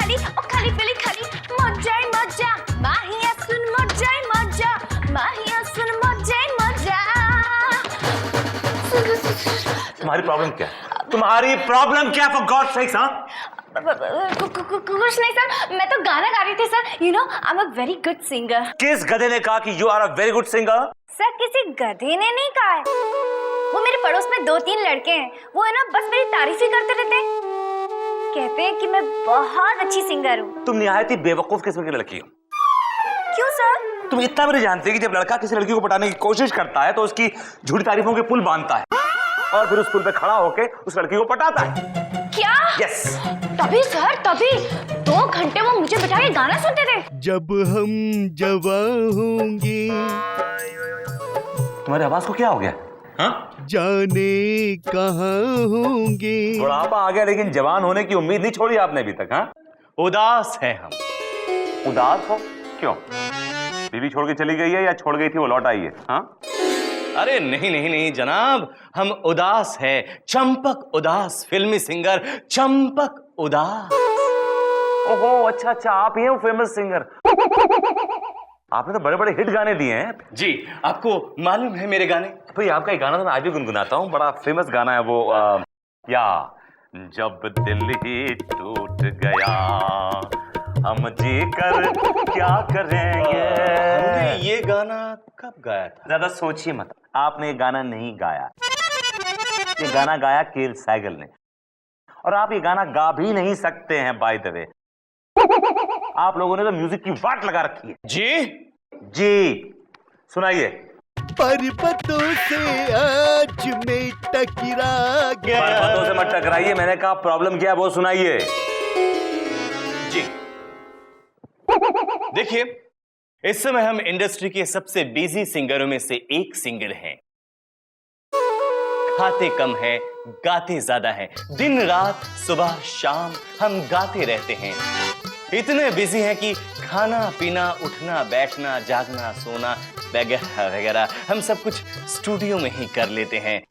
खाली ओ खाली पीली खाली मजा मजा माहिया सुन मजा माहिया सुन मजा। तुम्हारी प्रॉब्लम क्या है? तुम्हारी प्रॉब्लम क्या फॉर गॉड सेक्स? हाँ कुछ नहीं सर, मैं तो गाना गा रही थी sir. You know I am a very good singer. किस गधे ने कहा कि you are a very good singer? Sir किसी गधे ने नहीं कहा है, वो मेरे पड़ोस में 2-3 लड़के हैं, वो है ना बस मेरी तारीफ ही करते रहते हैं, कहते हैं कि मैं बहुत अच्छी सिंगर हूँ। तुम निहायत ही बेवकूफ किस्म की लड़की हो। क्यों सर? तुम इतना भी नहीं जानते कि जब लड़का किसी लड़की को पटाने की कोशिश करता है तो उसकी झूठी तारीफों के पुल बांधता है और फिर उस पुल पे खड़ा होके उस लड़की को पटाता है। क्या? यस। तभी सर, तभी 2 घंटे वो मुझे बिठा के गाना सुनते थे। जब हम जवान होंगे। तुम्हारी आवाज को क्या हो गया? हाँ? जाने कहाँ होंगे। बुढ़ापा आ गया लेकिन जवान होने की उम्मीद नहीं छोड़ी आपने अभी तक। हाँ? उदास है हम। उदास हो? क्यों? बीवी छोड़ के चली गई है या छोड़ गई थी वो लौट आई है? हाँ? अरे नहीं नहीं नहीं जनाब, हम उदास है। चंपक उदास, फिल्मी सिंगर चंपक उदास। ओहो अच्छा अच्छा, आप ही हैं वो फेमस सिंगर। आपने तो बड़े बड़े हिट गाने दिए हैं जी। आपको मालूम है मेरे गाने? भाई आपका एक गाना तो मैं आज भी गुनगुनाता हूँ, बड़ा फेमस गाना है वो। या जब दिल ही टूट गया हम जी कर क्या करेंगे। हमने ये गाना कब गाया था? ज्यादा सोचिए मत, आपने ये गाना नहीं गाया, ये गाना गाया केएल सहगल ने, और आप ये गाना गा भी नहीं सकते हैं बाय द वे। आप लोगों ने तो म्यूजिक की वाट लगा रखी है। जी सुनाइए। पर्वतों से आज मैं टकरा गया। पर्वतों से मत टकराइए, मैंने कहा प्रॉब्लम क्या है वो सुनाइए। जी देखिए, इस समय हम इंडस्ट्री के सबसे बिजी सिंगरों में से एक सिंगर हैं। खाते कम है, गाते ज्यादा है। दिन रात सुबह शाम हम गाते रहते हैं। इतने बिजी हैं कि खाना पीना उठना बैठना जागना सोना वगैरह वगैरह हम सब कुछ स्टूडियो में ही कर लेते हैं।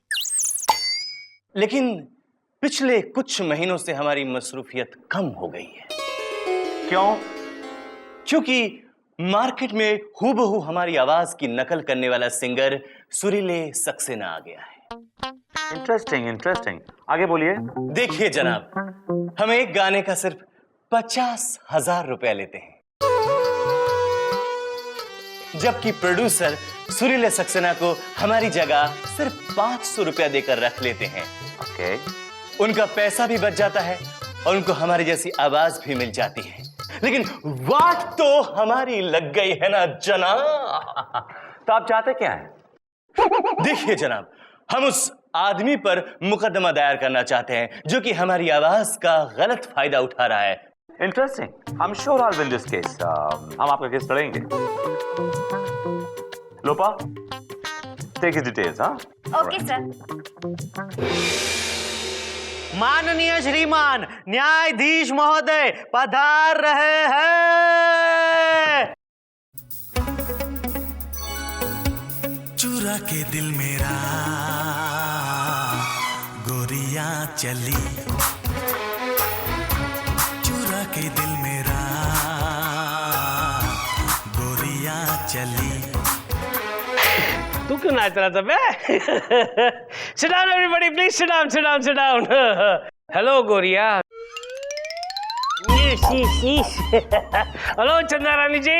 लेकिन पिछले कुछ महीनों से हमारी मसरूफियत कम हो गई है। क्यों? क्योंकि मार्केट में हूबहू हमारी आवाज की नकल करने वाला सिंगर सुरीले सक्सेना आ गया है। इंटरेस्टिंग इंटरेस्टिंग, आगे बोलिए। देखिए जनाब, हम एक गाने का सिर्फ 50,000 रुपया लेते हैं, जबकि प्रोड्यूसर सुरीले सक्सेना को हमारी जगह सिर्फ 500 रुपया देकर रख लेते हैं। ओके। उनका पैसा भी बच जाता है और उनको हमारी जैसी आवाज भी मिल जाती है। लेकिन वाट तो हमारी लग गई है ना जनाब। तो आप चाहते क्या है? देखिए जनाब, हम उस आदमी पर मुकदमा दायर करना चाहते हैं जो कि हमारी आवाज का गलत फायदा उठा रहा है। Interesting, I am sure I will win this case. हम आपका केस लड़ेंगे। लोपा, टेक हिज डिटेल्स। हाँ ओके सर। माननीय श्रीमान न्यायाधीश महोदय पधार रहे हैं। चुरा के दिल मेरा गोरियां चली, चुरा के दिल मेरा गोरियां चली। तू क्यों नाच रहा था बे? Sit down everybody, please sit down, sit down, sit down. Hello Goriya. Hello चंदा रानी जी।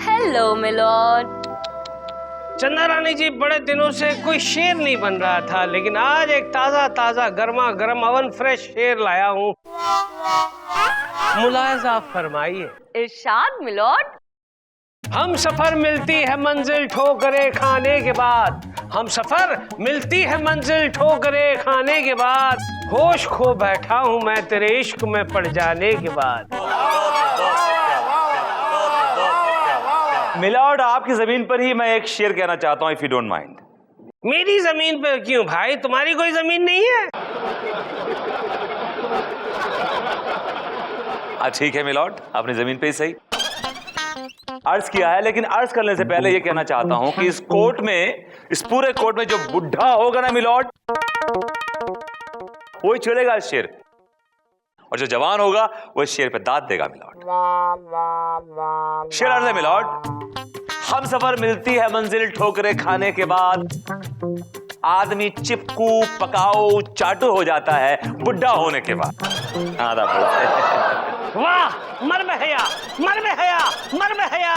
Hello milord. चंदा रानी जी, बड़े दिनों से कोई शेर नहीं बन रहा था, लेकिन आज एक ताजा ताजा गर्मा गर्म अवन फ्रेश शेर लाया हूँ। मुलाहिजा फरमाइए। इरशाद मिलोड। हम सफर मिलती है मंजिल ठोकरे खाने के बाद, हम सफर मिलती है मंजिल ठोकरे खाने के बाद, होश खो बैठा हूँ मैं तेरे इश्क में पड़ जाने के बाद। मिलॉर्ड, आपकी जमीन पर ही मैं एक शेर कहना चाहता हूं, इफ यू डोंट माइंड। मेरी जमीन पर क्यों भाई, तुम्हारी कोई जमीन नहीं है? ठीक है मिलॉर्ड, अपनी जमीन पे ही सही अर्ज किया है, लेकिन अर्ज करने से पहले यह कहना चाहता हूं कि इस कोर्ट में, इस पूरे कोर्ट में जो बुढ़ा होगा ना मिलॉर्ड, वही छेड़ेगा इस शेर। और जो जवान होगा वो इस शेर पे दाद देगा मिलॉर्ड। शेर अर्ज़ है मिलॉर्ड, हम सफर मिलती है मंजिल ठोकरे खाने के बाद, आदमी चिपकू पकाओ चाटू हो जाता है बुढ़ा होने के बाद। आधा वाह, मर बहया, मर बहया, मर बहया।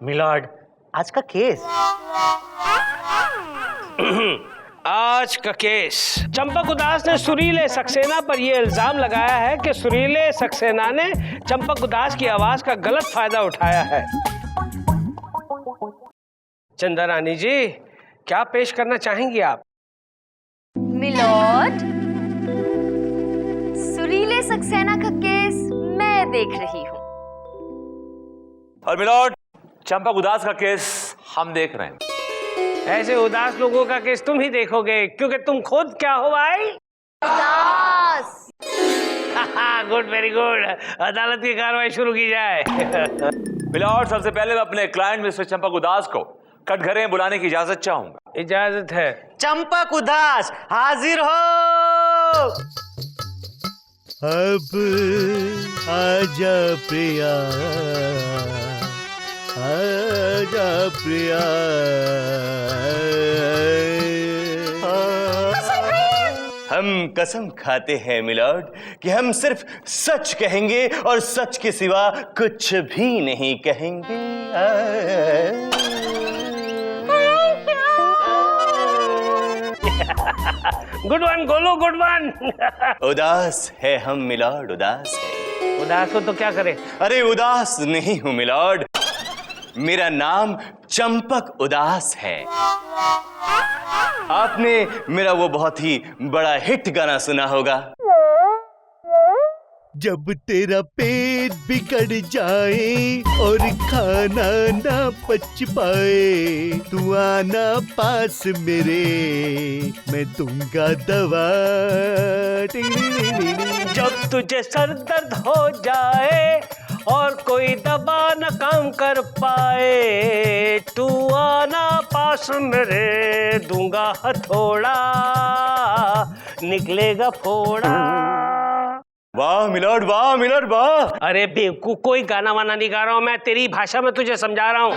मिलॉर्ड, आज का केस। आज का केस, चंपक उदास ने सुरीले सक्सेना पर यह इल्जाम लगाया है कि सुरीले सक्सेना ने चंपक उदास की आवाज का गलत फायदा उठाया है। चंदा रानी जी, क्या पेश करना चाहेंगी आप? मिलॉर्ड, सुरीले सक्सेना का केस मैं देख रही हूँ। और मिलॉर्ड, चंपक उदास का केस हम देख रहे हैं। ऐसे उदास लोगों का केस तुम ही देखोगे, क्योंकि तुम खुद क्या हो भाई? उदास। Good, very good. अदालत की कार्रवाई शुरू की जाए। मिलॉर्ड, सबसे पहले मैं अपने क्लाइंट मिस्टर चंपक उदास को कटघरे में बुलाने की इजाजत चाहूंगा। इजाजत है। चंपक उदास हाजिर हो। अब आजा प्रिया, आजा प्रिया। हम कसम खाते हैं मिलॉर्ड कि हम सिर्फ सच कहेंगे और सच के सिवा कुछ भी नहीं कहेंगे। Good one Golu, good one. उदास है हम मिलॉर्ड, उदास है। उदास हो तो क्या करे? अरे उदास नहीं हूं मिलॉर्ड, मेरा नाम चंपक उदास है। आपने मेरा वो बहुत ही बड़ा हिट गाना सुना होगा, जब तेरा पेट बिगड़ जाए और खाना ना पच पाए, तू आना पास मेरे, मैं दूंगा दवा। जब तुझे सर दर्द हो जाए और कोई दवा न काम कर पाए, तू आना पास मेरे, दूंगा हथौड़ा, निकलेगा फोड़ा। वाह मिलॉर्ड, वाह मिलॉर्ड, वाह। अरे बेवकूफ, कोई गाना वाना नहीं गा रहा हूं मैं, तेरी भाषा में तुझे समझा रहा हूं।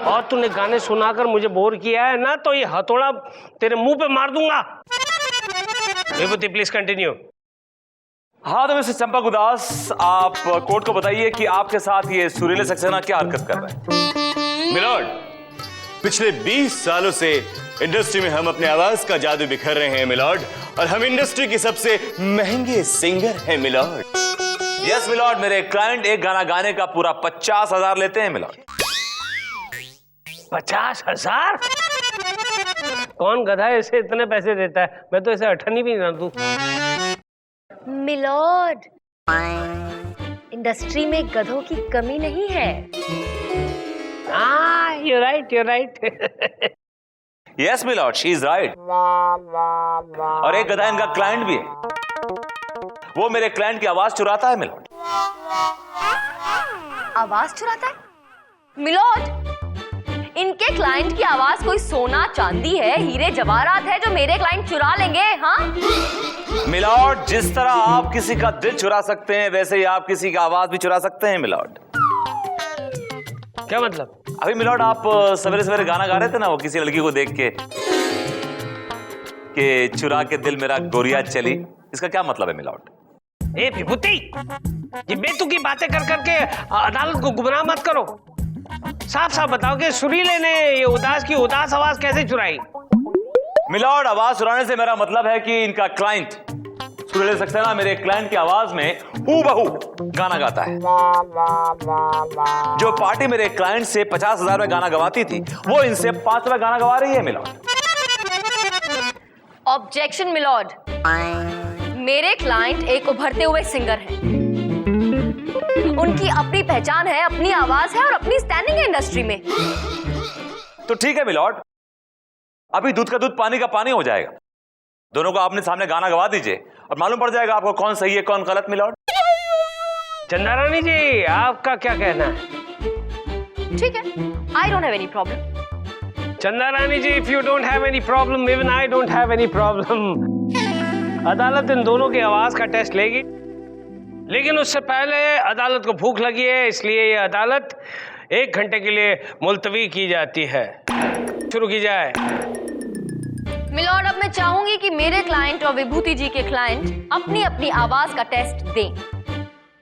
और तूने गाने सुनाकर मुझे बोर किया है ना, तो ये हथौड़ा तेरे मुंह पे मार दूंगा। विभूति प्लीज कंटिन्यू। हाँ तो मिस्टर चंपक उदास, आप कोर्ट को बताइए कि आपके साथ ये सुरीले सक्सेना क्या हरकत कर रहे हैं। मिलॉर्ड, पिछले 20 सालों से इंडस्ट्री में हम अपने आवाज का जादू बिखर रहे हैं मिलॉर्ड, और हम इंडस्ट्री के सबसे महंगे सिंगर हैं मिलॉर्ड। यस मिलॉर्ड, मेरे क्लाइंट एक गाना गाने का पूरा 50,000 लेते हैं मिलॉर्ड। 50,000? कौन गधा इसे इतने पैसे देता है? मैं तो इसे अठन्नी भी ना दूं। मिलॉर्ड, इंडस्ट्री में गधों की कमी नहीं है। You're right, you're right. Yes milord, she is right. और एक गधा इनका क्लाइंट भी है, वो मेरे क्लाइंट की आवाज चुराता है मिलॉर्ड। आवाज चुराता है? मिलॉर्ड, इनके क्लाइंट की आवाज कोई सोना चांदी है, हीरे जवाहरात है जो मेरे क्लाइंट चुरा लेंगे? हाँ मिलॉर्ड, जिस तरह आप किसी का दिल चुरा सकते हैं, वैसे ही आप किसी का आवाज भी चुरा सकते हैं मिलॉर्ड। क्या मतलब? अभी मिलॉर्ड आप सवेरे सवेरे गाना गा रहे थे ना, वो किसी लड़की को देख के कि चुरा के दिल मेरा गोरिया चली, इसका क्या मतलब है मिलॉर्ड? ए विभूति, ये बेतुकी बातें कर करके अदालत को गुमराह मत करो। साफ साफ बताओ कि सुरीले ने ये उदास की उदास आवाज कैसे चुराई? मिलॉर्ड, आवाज चुराने से मेरा मतलब है कि इनका क्लाइंट सुरीले सक्सेना मेरे क्लाइंट की आवाज में हूबहू गाना गाता है। जो पार्टी मेरे क्लाइंट से 50,000 में गाना गवाती थी, वो इनसे 5 में गाना गवा रही है मिलॉर्ड। ऑब्जेक्शन मिलॉर्ड, मेरे क्लाइंट एक उभरते हुए सिंगर हैं। उनकी अपनी पहचान है, अपनी आवाज है और अपनी स्टैंडिंग है इंडस्ट्री में। तो ठीक है मिलॉर्ड, अभी दूध का दूध पानी का पानी हो जाएगा। दोनों को आपने सामने गाना गवा दीजिए और मालूम पड़ जाएगा आपको कौन सही है कौन गलत मिलॉर्ड। चंदा रानी जी, आपका क्या कहना है? ठीक है, I don't have any problem. Chanda Rani ji, if you don't have any problem, even I don't have any problem, अदालत इन दोनों की आवाज का टेस्ट लेगी, लेकिन उससे पहले अदालत को भूख लगी है, इसलिए ये अदालत 1 घंटे के लिए मुलतवी की जाती है। शुरू की जाए। मिलॉर्ड, अब मैं चाहूंगी कि मेरे क्लाइंट और विभूति जी के क्लाइंट अपनी अपनी आवाज का टेस्ट दें।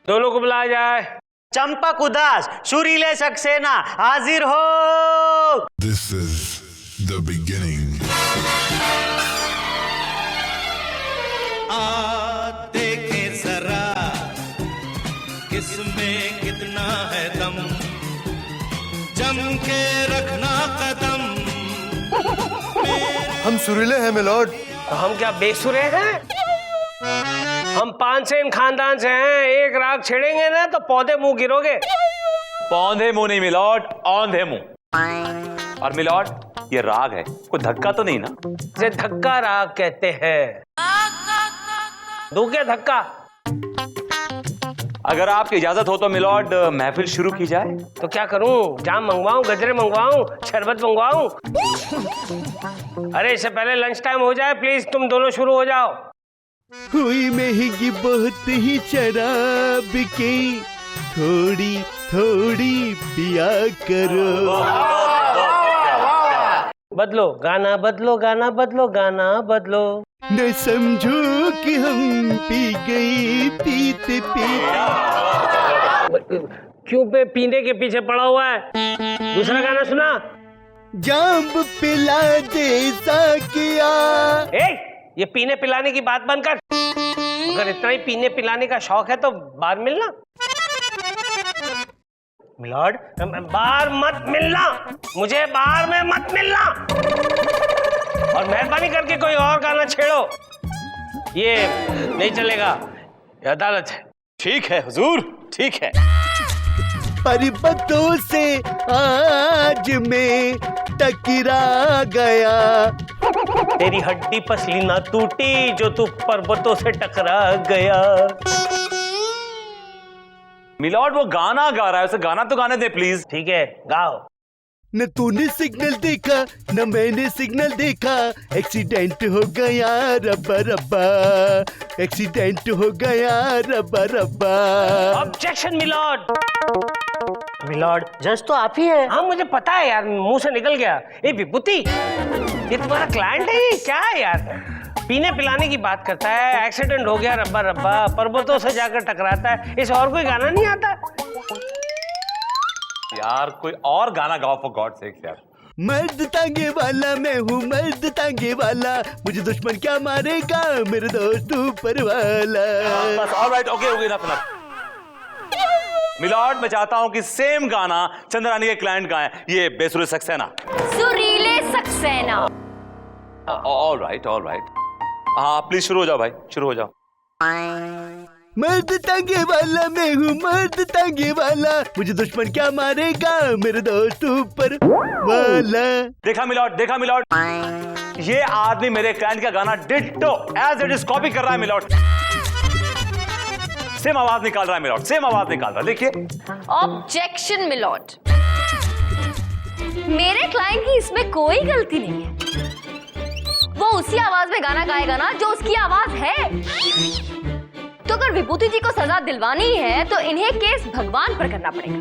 दोनों को बुलाया जाए। चंपक उदास, सुरीले सक्सेना, हाजिर हो। This is the beginning. देखे जरा किसमें कितना है दम, जम के रखना कदम। हम सुरीले हैं मिलॉर्ड। तो हम क्या बेसुरे हैं? हम पानसेन खानदान से हैं, एक राग छेड़ेंगे ना तो पौधे मुंह गिरोगे। पौधे मुंह नहीं मिलॉर्ड, औंधे मुंह। और मिलॉर्ड, ये राग है, कोई धक्का तो नहीं ना? इसे धक्का राग कहते हैं। दो क्या धक्का? अगर आपकी इजाजत हो तो मिलॉर्ड महफिल शुरू की जाए। तो क्या करूं? जाम मंगवाऊं, गजरे मंगवाऊं, शरबत मंगवाऊं? अरे इससे पहले लंच टाइम हो जाए, प्लीज तुम दोनों शुरू हो जाओ। हुई महंगी बहुत ही शराब की, थोड़ी थोड़ी पिया करो। बदलो गाना, बदलो गाना, बदलो गाना, बदलो। न समझो कि हम पी गई पीते पीते। क्यों पे पीने के पीछे पड़ा हुआ है? दूसरा गाना सुना। जाम पिला दे साकिया। ये पीने पिलाने की बात बंद कर। अगर इतना ही पीने पिलाने का शौक है तो बाहर मिलना। मिलॉर्ड, बाहर मत मिलना, मुझे बाहर में मत मिलना। और मेहरबानी करके कोई और गाना छेड़ो, ये नहीं चलेगा, ये अदालत है। ठीक है हुजूर, ठीक है। पर्वतों से आज मैं टकरा गया। तेरी हड्डी पसली ना टूटी जो तू पर्वतों से टकरा गया। मिलॉर्ड, वो गाना गा रहा है, उसे गाना तो गाने दे प्लीज। ठीक है, गाओ। न तूने सिग्नल देखा न मैंने सिग्नल देखा, एक्सीडेंट हो गया रब्बा रब्बा, एक्सीडेंट हो गया रब्बा रब्बा। Objection milord. मिलॉर्ड, जज तो आप ही है। हाँ मुझे पता है यार, मुंह से निकल गया। ए विभूति, ये तुम्हारा क्लाइंट है? ये क्या है यार? पीने पिलाने की बात करता है, एक्सीडेंट हो गया रब्बा रब्बा, पर्वतों से जाकर टकराता है, इसे और कोई गाना नहीं आता? यार कोई और गाना गाओ फॉर गॉड सेक यार। मर्द तांगे वाला मैं हूँ, मर्द तांगे वाला, मुझे दुश्मन क्या मारेगा मेरे दोस्त ऊपर वाला। बस alright, okay okay, enough enough. Milord, मैं चाहता हूं कि सेम गाना चंद्रानी के क्लाइंट गाएं, ये बेसुरे सक्सेना। सुरीले सक्सेना। ऑलराइट ऑलराइट, हाँ प्लीज शुरू हो जाओ भाई, शुरू हो जाओ। मर्द तांगे वाला मैं हूँ, मर्द तांगे वाला, मुझे दुश्मन क्या मारेगा मेरे दोस्त ऊपर वाला। देखा मिलॉर्ड, देखा मिलॉर्ड, ये आदमी मेरे क्लाइंट का गाना ditto as it is copy कर रहा है मिलॉर्ड। सेम आवाज निकाल रहा है मिलॉर्ड, सेम आवाज निकाल रहा है, देखिए। ऑब्जेक्शन मिलॉर्ड, मेरे क्लाइंट की इसमें कोई गलती नहीं है। वो उसी आवाज में गाना गाएगा ना जो उसकी आवाज है। तो अगर विभूति जी को सजा दिलवानी है तो इन्हें केस भगवान पर करना पड़ेगा,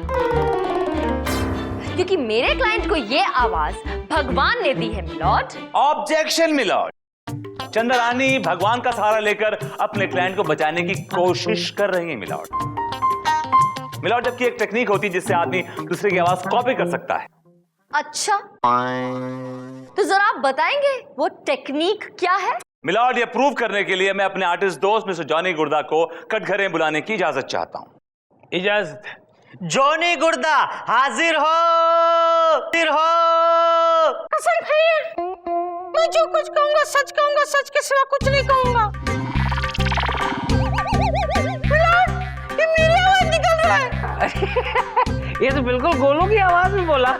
क्योंकि मेरे क्लाइंट को ये आवाज भगवान ने दी है मिलॉर्ड। ऑब्जेक्शन मिलॉर्ड, चंद्रानी भगवान का सहारा लेकर अपने क्लाइंट को बचाने की कोशिश कर रही है मिलॉर्ड। मिलॉर्ड, जबकि एक टेक्निक होती है जिससे आदमी दूसरे की आवाज कॉपी कर सकता है। अच्छा, तो जरा आप बताएंगे वो टेक्निक क्या है? मिलॉर्ड, ये प्रूव करने के लिए मैं अपने आर्टिस्ट दोस्त मिस्टर जॉनी गुर्दा को कटघरे बुलाने की इजाजत चाहता हूं। इजाजत। जॉनी गुर्दा, हाजिर हो, हाजिर हो। हसन भैया, मैं जो कुछ कहूंगा सच के सिवा कुछ नहीं कहूंगा। ये मेरी आवाज निकल रहा है। ये तो बिल्कुल गोलू की आवाज में बोला।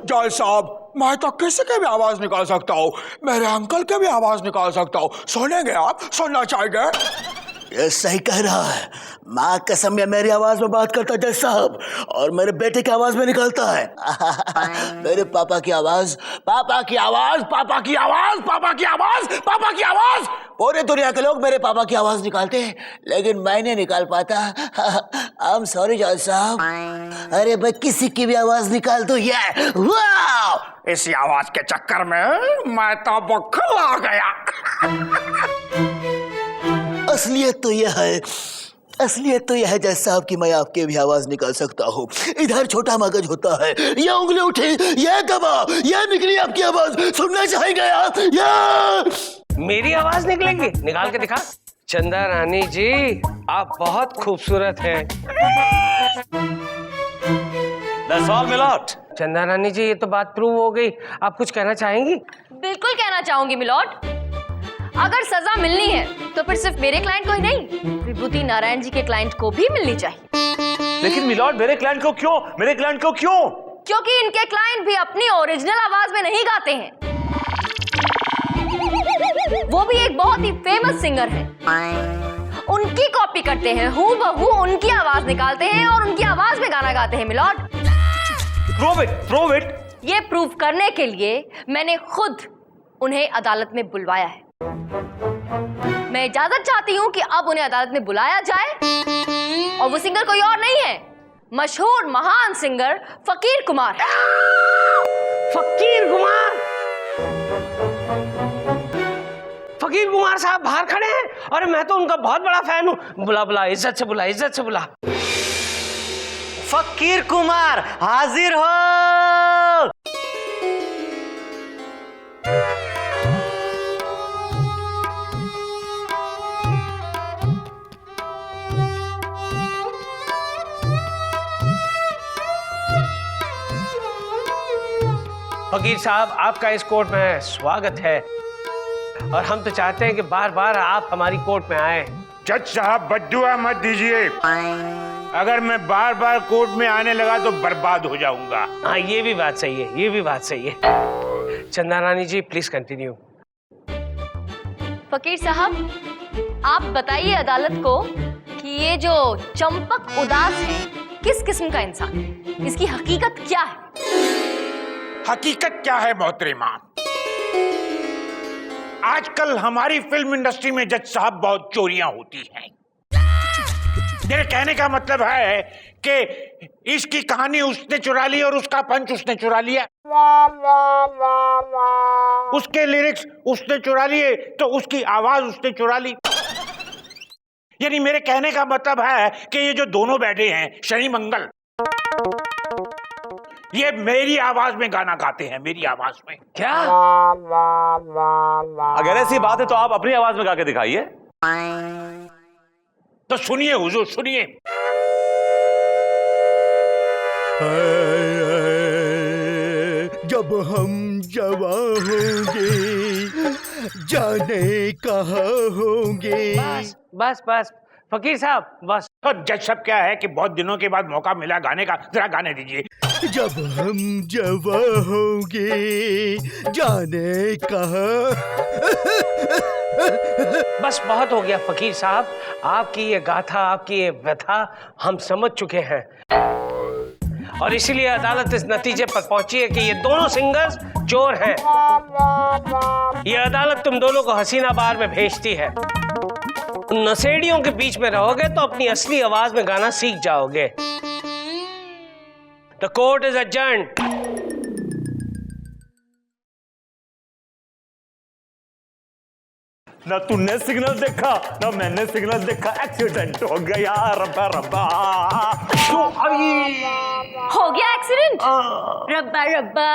जज साहब, मैं तो किसी की भी आवाज निकाल सकता हूँ, मेरे अंकल की भी आवाज निकाल सकता हूँ। सुनेंगे आप? सुनना चाहेंगे? ये सही कह रहा है। माँ कसम, ये मेरी आवाज में बात करता है जज साहब, और मेरे बेटे की आवाज में निकलता है। मेरे पापा की आवाज, पापा की आवाज, पापा की आवाज, पापा की आवाज, पापा की आवाज। पूरे दुनिया के लोग मेरे पापा की आवाज निकालते हैं, लेकिन मैं नहीं निकाल पाता। आई एम सॉरी जज साहब। अरे भाई, किसी की भी आवाज निकाल दो। ये वाह, इसी आवाज के चक्कर में मैं तो बखल आ गया। असलियत तो यह है, असलियत तो यह है जज साहब कि मैं आपकी भी आवाज निकाल सकता हूँ। इधर छोटा मगज होता है, ये उंगली उठी, ये दबा, ये निकली आपकी आवाज। सुनना चाहेंगे आप? ये मेरी आवाज निकलेगी? निकाल के दिखा। चंदा रानी जी, आप बहुत खूबसूरत हैं। That's all, milord. चंदा रानी जी, ये तो बात प्रूव हो गई। आप कुछ कहना चाहेंगी? बिल्कुल कहना चाहूंगी मिलॉर्ड। अगर सजा मिलनी है तो फिर सिर्फ मेरे क्लाइंट को ही नहीं, विभूति नारायण जी के क्लाइंट को भी मिलनी चाहिए। लेकिन मिलॉर्ड, मेरे क्लाइंट को क्यों? मेरे क्लाइंट को क्यों? क्योंकि इनके क्लाइंट भी अपनी ओरिजिनल आवाज में नहीं गाते हैं। वो भी एक बहुत ही फेमस सिंगर है, उनकी कॉपी करते हैं, हूबहू उनकी आवाज निकालते हैं और उनकी आवाज में गाना गाते हैं milord. Prove it, prove it. ये प्रूव करने के लिए मैंने खुद उन्हें अदालत में बुलवाया है। मैं इजाजत चाहती हूँ कि अब उन्हें अदालत में बुलाया जाए, और वो सिंगर कोई और नहीं है, मशहूर महान सिंगर फकीर कुमार। फकीर कुमार? फकीर कुमार साहब बाहर खड़े हैं। अरे मैं तो उनका बहुत बड़ा फैन हूँ। बुला बुला, इज्जत से बुला, इज्जत से बुला। फकीर कुमार हाजिर हो। फकीर साहब, आपका इस कोर्ट में स्वागत है, और हम तो चाहते हैं कि बार बार आप हमारी कोर्ट में आए। जज साहब, बद्दुआ मत दीजिए। अगर मैं बार बार कोर्ट में आने लगा तो बर्बाद हो जाऊंगा। हाँ, ये भी बात सही है, ये भी बात सही है। चंदा रानी जी, प्लीज कंटिन्यू। फकीर साहब, आप बताइए अदालत को कि ये जो चंपक उदास है किस किस्म का इंसान है, इसकी हकीकत क्या है? हकीकत क्या है मोहतरमा? आजकल हमारी फिल्म इंडस्ट्री में जज साहब बहुत चोरियां होती हैं। मेरे कहने का मतलब है कि इसकी कहानी उसने चुरा ली और उसका पंच उसने चुरा लिया, उसके लिरिक्स उसने चुरा लिए तो उसकी आवाज उसने चुरा ली। यानी मेरे कहने का मतलब है कि ये जो दोनों बैठे हैं, शनि मंगल, ये मेरी आवाज में गाना गाते हैं, मेरी आवाज में। क्या? अगर ऐसी बात है तो आप अपनी आवाज में गा के दिखाइए। तो सुनिए हुजूर, सुनिए। जब हम जवान होंगे, जाने कहाँ होंगे। बस बस बस फकीर साहब, बस। तो जज साहब, क्या है कि बहुत दिनों के बाद मौका मिला गाने का, जरा गाने दीजिए। जब हम जवान होंगे, जाने कहाँ। बस बहुत हो गया फकीर साहब, आपकी ये गाथा, आपकी ये व्यथा हम समझ चुके हैं, और इसीलिए अदालत इस नतीजे पर पहुंची है कि ये दोनों सिंगर्स चोर हैं। ये अदालत तुम दोनों को हसीना बार में भेजती है। उन नशेड़ियों के बीच में रहोगे तो अपनी असली आवाज में गाना सीख जाओगे। The court is adjourned. ना तूने सिग्नल देखा ना मैंने सिग्नल देखा, एक्सीडेंट हो गया रब्बा रब्बा। हो गया एक्सीडेंट? रब्बा रब्बा।